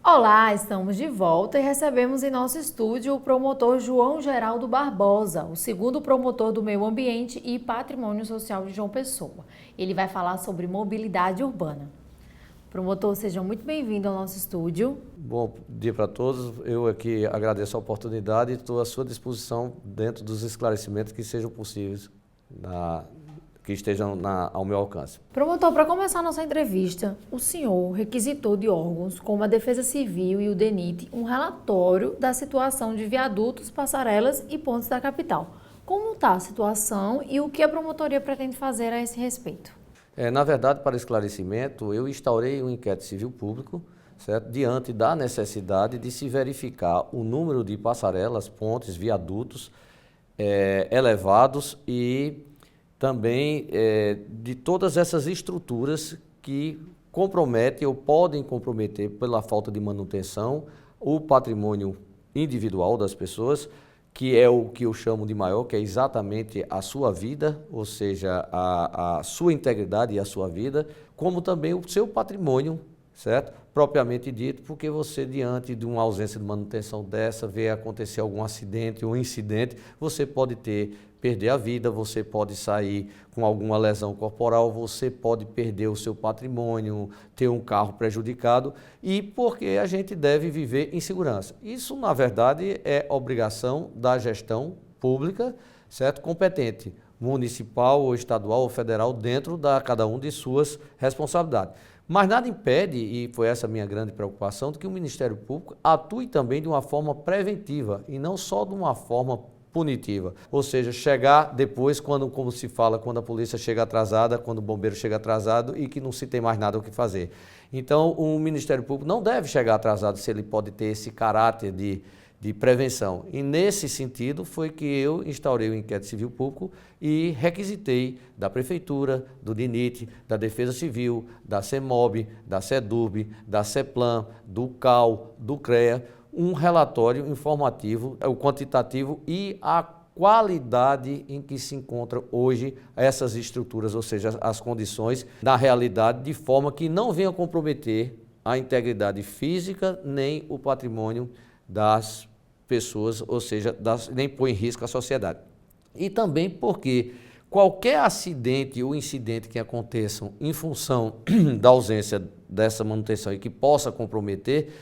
Olá, estamos de volta e recebemos em nosso estúdio o promotor João Geraldo Barbosa, o segundo promotor do Meio Ambiente e Patrimônio Social de João Pessoa. Ele vai falar sobre mobilidade urbana. Promotor, seja muito bem-vindo ao nosso estúdio. Bom dia para todos. Eu aqui agradeço a oportunidade e estou à sua disposição dentro dos esclarecimentos que sejam possíveis, que estejam ao meu alcance. Promotor, para começar a nossa entrevista, o senhor requisitou de órgãos como a Defesa Civil e o DENIT um relatório da situação de viadutos, passarelas e pontes da capital. Como está a situação e o que a promotoria pretende fazer a esse respeito? Na verdade, para esclarecimento, eu instaurei um inquérito civil público, certo? Diante da necessidade de se verificar o número de passarelas, pontes, viadutos elevados e também de todas essas estruturas que comprometem ou podem comprometer pela falta de manutenção o patrimônio individual das pessoas, que é o que eu chamo de maior, que é exatamente a sua vida, ou seja, a sua integridade e a sua vida, como também o seu patrimônio, certo? Propriamente dito, porque você, diante de uma ausência de manutenção dessa, vê acontecer algum acidente ou incidente, você pode perder a vida, você pode sair com alguma lesão corporal, você pode perder o seu patrimônio, ter um carro prejudicado, e porque a gente deve viver em segurança. Isso, na verdade, é obrigação da gestão pública, certo? Competente, municipal ou estadual ou federal, dentro da cada um de suas responsabilidades. Mas nada impede, e foi essa a minha grande preocupação, de que o Ministério Público atue também de uma forma preventiva e não só de uma forma punitiva. Ou seja, chegar depois, como se fala, quando a polícia chega atrasada, quando o bombeiro chega atrasado e que não se tem mais nada o que fazer. Então, o Ministério Público não deve chegar atrasado se ele pode ter esse caráter de prevenção. E nesse sentido foi que eu instaurei o inquérito civil público e requisitei da Prefeitura, do DENIT, da Defesa Civil, da CEMOB, da SEDURB, da CEPLAN, do CAU, do CREA, um relatório informativo, o quantitativo e a qualidade em que se encontram hoje essas estruturas, ou seja, as condições na realidade, de forma que não venha comprometer a integridade física nem o patrimônio das pessoas, ou seja, nem põe em risco a sociedade. E também porque qualquer acidente ou incidente que aconteçam em função da ausência dessa manutenção e que possa comprometer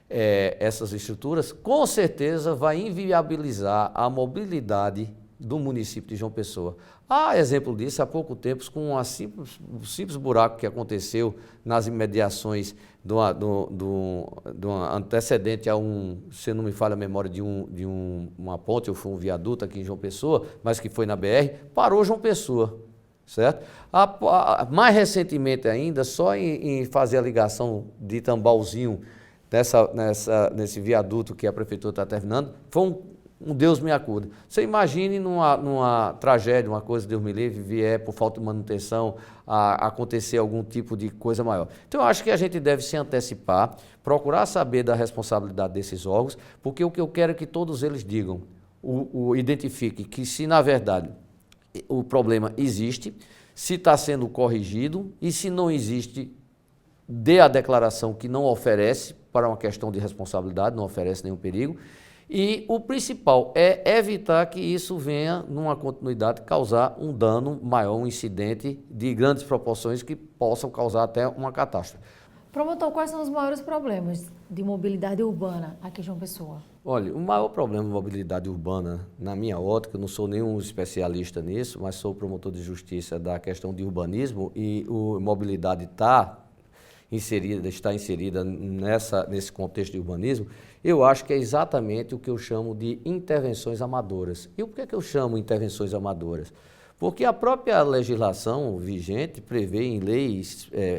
essas estruturas, com certeza vai inviabilizar a mobilidade do município de João Pessoa. Há exemplo disso há pouco tempo com um simples buraco que aconteceu nas imediações do antecedente a se não me falha a memória, uma ponte ou foi um viaduto aqui em João Pessoa, mas que foi na BR, parou João Pessoa, certo? Mais recentemente ainda, só em fazer a ligação de Tambalzinho nesse viaduto que a prefeitura está terminando, foi um Deus me acuda. Você imagine numa tragédia, uma coisa, Deus me livre, vier por falta de manutenção a acontecer algum tipo de coisa maior. Então eu acho que a gente deve se antecipar, procurar saber da responsabilidade desses órgãos, porque o que eu quero é que todos eles digam, identifiquem que se na verdade o problema existe, se está sendo corrigido e se não existe, dê a declaração que não oferece para uma questão de responsabilidade, não oferece nenhum perigo. E o principal é evitar que isso venha, numa continuidade, causar um dano maior, um incidente de grandes proporções que possam causar até uma catástrofe. Promotor, quais são os maiores problemas de mobilidade urbana aqui em João Pessoa? Olha, o maior problema de mobilidade urbana, na minha ótica, eu não sou nenhum especialista nisso, mas sou promotor de justiça da questão de urbanismo e a mobilidade está inserida nesse contexto de urbanismo, eu acho que é exatamente o que eu chamo de intervenções amadoras. E por que eu chamo intervenções amadoras? Porque a própria legislação vigente prevê em lei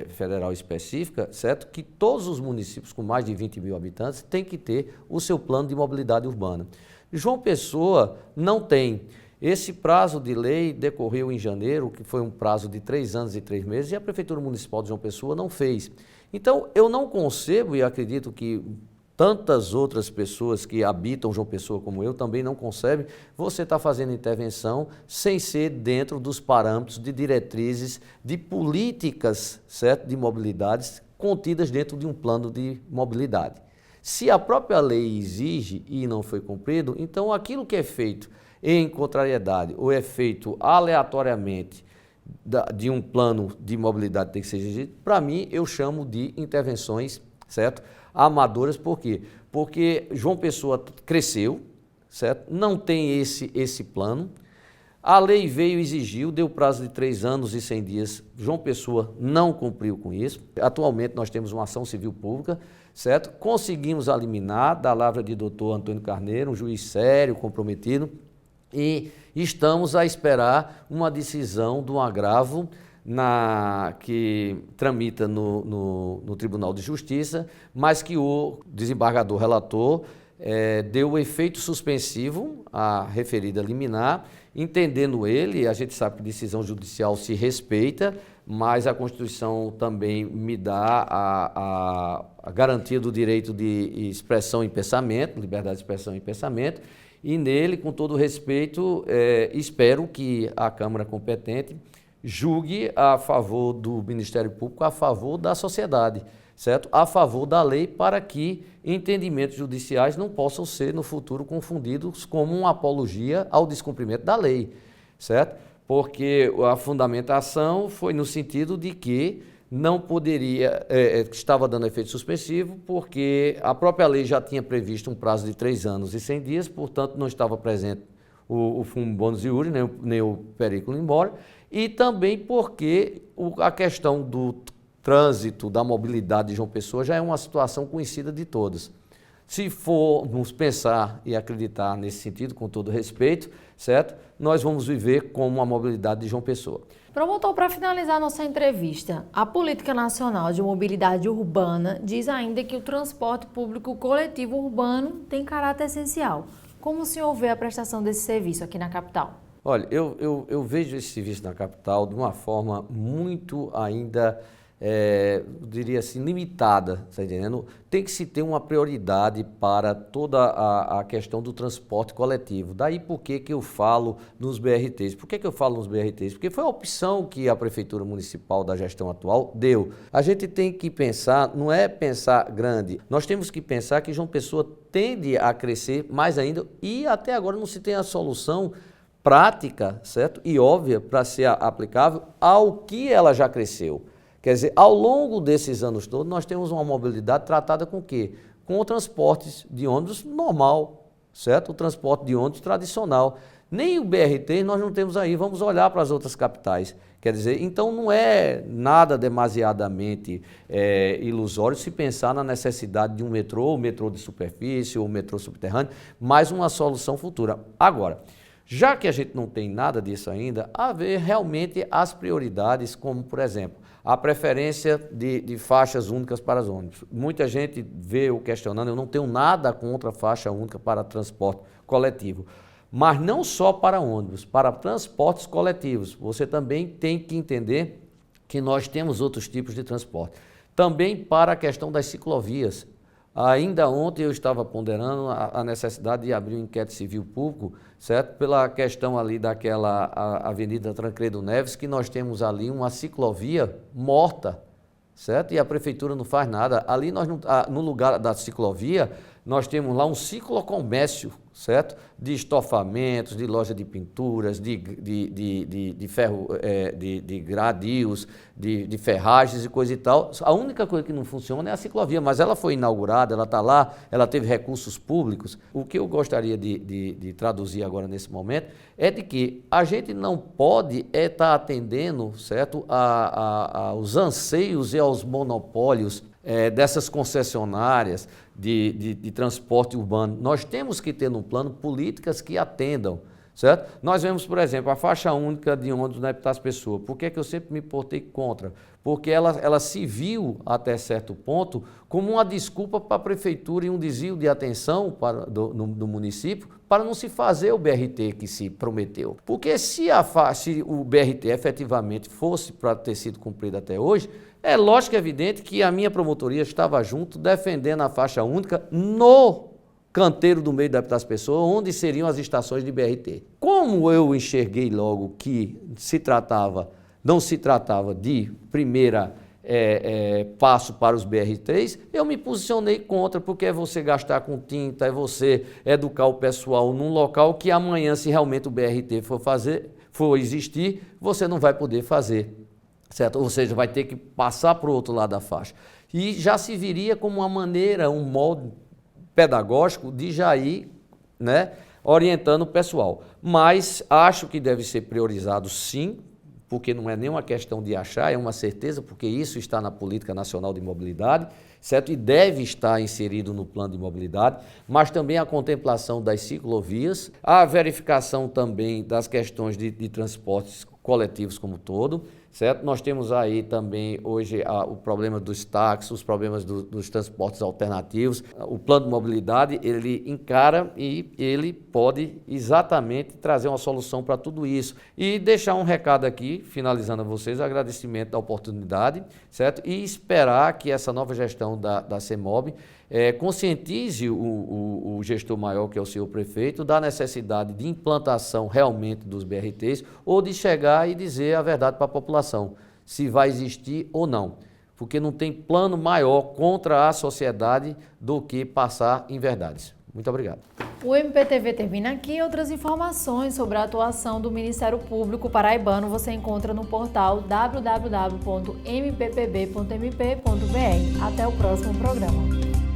federal específica, certo, que todos os municípios com mais de 20 mil habitantes têm que ter o seu plano de mobilidade urbana. João Pessoa não tem. Esse prazo de lei decorreu em janeiro, que foi um prazo de 3 anos e 3 meses, e a Prefeitura Municipal de João Pessoa não fez. Então, eu não concebo, e acredito que tantas outras pessoas que habitam João Pessoa como eu também não concebem, você está fazendo intervenção sem ser dentro dos parâmetros de diretrizes, de políticas, certo, de mobilidades contidas dentro de um plano de mobilidade. Se a própria lei exige e não foi cumprido, então aquilo que é feito em contrariedade ou é feito aleatoriamente de um plano de mobilidade que tem que ser exigido, para mim eu chamo de intervenções, certo? Amadoras, por quê? Porque João Pessoa cresceu, certo? Não tem esse plano. A lei veio, exigiu, deu prazo de 3 anos e 100 dias. João Pessoa não cumpriu com isso. Atualmente nós temos uma ação civil pública, certo? Conseguimos a liminar da lavra de doutor Antônio Carneiro, um juiz sério, comprometido, e estamos a esperar uma decisão de um agravo que tramita no Tribunal de Justiça, mas que o desembargador relator deu efeito suspensivo à referida liminar, entendendo ele, a gente sabe que decisão judicial se respeita, mas a Constituição também me dá a garantia do direito de expressão e pensamento, liberdade de expressão e pensamento, e nele, com todo respeito, espero que a Câmara competente julgue a favor do Ministério Público, a favor da sociedade, certo? A favor da lei, para que entendimentos judiciais não possam ser no futuro confundidos como uma apologia ao descumprimento da lei, certo? Porque a fundamentação foi no sentido de que não poderia, estava dando efeito suspensivo, porque a própria lei já tinha previsto um prazo de 3 anos e 100 dias, portanto não estava presente o fundo bônus iure, nem o periculum in mora, e também porque a questão do trânsito, da mobilidade de João Pessoa já é uma situação conhecida de todos. Se formos pensar e acreditar nesse sentido, com todo respeito, certo? Nós vamos viver como a mobilidade de João Pessoa. Promotor, para finalizar nossa entrevista, a Política Nacional de Mobilidade Urbana diz ainda que o transporte público coletivo urbano tem caráter essencial. Como o senhor vê a prestação desse serviço aqui na capital? Olha, eu vejo esse serviço na capital de uma forma muito ainda, diria assim, limitada, está entendendo? Tem que se ter uma prioridade para toda a questão do transporte coletivo. Daí por que eu falo nos BRTs? Por que eu falo nos BRTs? Porque foi a opção que a Prefeitura Municipal da gestão atual deu. A gente tem que pensar, não é pensar grande, nós temos que pensar que João Pessoa tende a crescer mais ainda e até agora não se tem a solução prática, certo? E óbvia para ser aplicável ao que ela já cresceu. Quer dizer, ao longo desses anos todos, nós temos uma mobilidade tratada com o quê? Com o transporte de ônibus normal, certo? O transporte de ônibus tradicional. Nem o BRT nós não temos aí, vamos olhar para as outras capitais. Quer dizer, então não é nada demasiadamente ilusório se pensar na necessidade de um metrô de superfície ou metrô subterrâneo, mas uma solução futura. Agora, já que a gente não tem nada disso ainda, haver realmente as prioridades, como, por exemplo, a preferência de faixas únicas para os ônibus. Muita gente vê o questionando, eu não tenho nada contra a faixa única para transporte coletivo, mas não só para ônibus, para transportes coletivos. Você também tem que entender que nós temos outros tipos de transporte. Também para a questão das ciclovias. Ainda ontem eu estava ponderando a necessidade de abrir um inquérito civil público, certo? Pela questão ali daquela Avenida Tancredo Neves, que nós temos ali uma ciclovia morta, certo? E a prefeitura não faz nada. Ali nós não, no lugar da ciclovia, nós temos lá um ciclocomércio, certo? De estofamentos, de loja de pinturas, de ferro, de gradios, de ferragens e coisa e tal. A única coisa que não funciona é a ciclovia, mas ela foi inaugurada, ela está lá, ela teve recursos públicos. O que eu gostaria de traduzir agora nesse momento é de que a gente não pode estar atendendo, certo, aos anseios e aos monopólios dessas concessionárias de transporte urbano. Nós temos que ter no plano políticas que atendam, certo? Nós vemos, por exemplo, a faixa única de ônibus na Epitácio Pessoa. Por que eu sempre me portei contra? Porque ela se viu, até certo ponto, como uma desculpa para a prefeitura e um desvio de atenção do município para não se fazer o BRT que se prometeu. Porque se o BRT efetivamente fosse para ter sido cumprido até hoje, é lógico e evidente que a minha promotoria estava junto defendendo a faixa única no canteiro do meio da Epitácio Pessoa, onde seriam as estações de BRT. Como eu enxerguei logo que não se tratava de primeira passo para os BRTs, eu me posicionei contra, porque é você gastar com tinta, é você educar o pessoal num local que amanhã, se realmente o BRT for existir, você não vai poder fazer, certo? Ou seja, vai ter que passar para o outro lado da faixa. E já se viria como uma maneira, um modo pedagógico de já ir, né, orientando o pessoal. Mas acho que deve ser priorizado sim, porque não é nenhuma questão de achar, é uma certeza, porque isso está na Política Nacional de Mobilidade, certo? E deve estar inserido no plano de mobilidade, mas também a contemplação das ciclovias, a verificação também das questões de transportes coletivos como um todo, certo? Nós temos aí também hoje o problema dos táxis, os problemas dos transportes alternativos. O plano de mobilidade, ele encara e ele pode exatamente trazer uma solução para tudo isso. E deixar um recado aqui, finalizando a vocês, agradecimento da oportunidade, certo? E esperar que essa nova gestão da CEMOB conscientize o gestor maior, que é o senhor prefeito, da necessidade de implantação realmente dos BRTs ou de chegar e dizer a verdade para a população, se vai existir ou não, porque não tem plano maior contra a sociedade do que passar em verdades. Muito obrigado. O MPTV termina aqui. Outras informações sobre a atuação do Ministério Público Paraibano você encontra no portal www.mppb.mp.br. Até o próximo programa.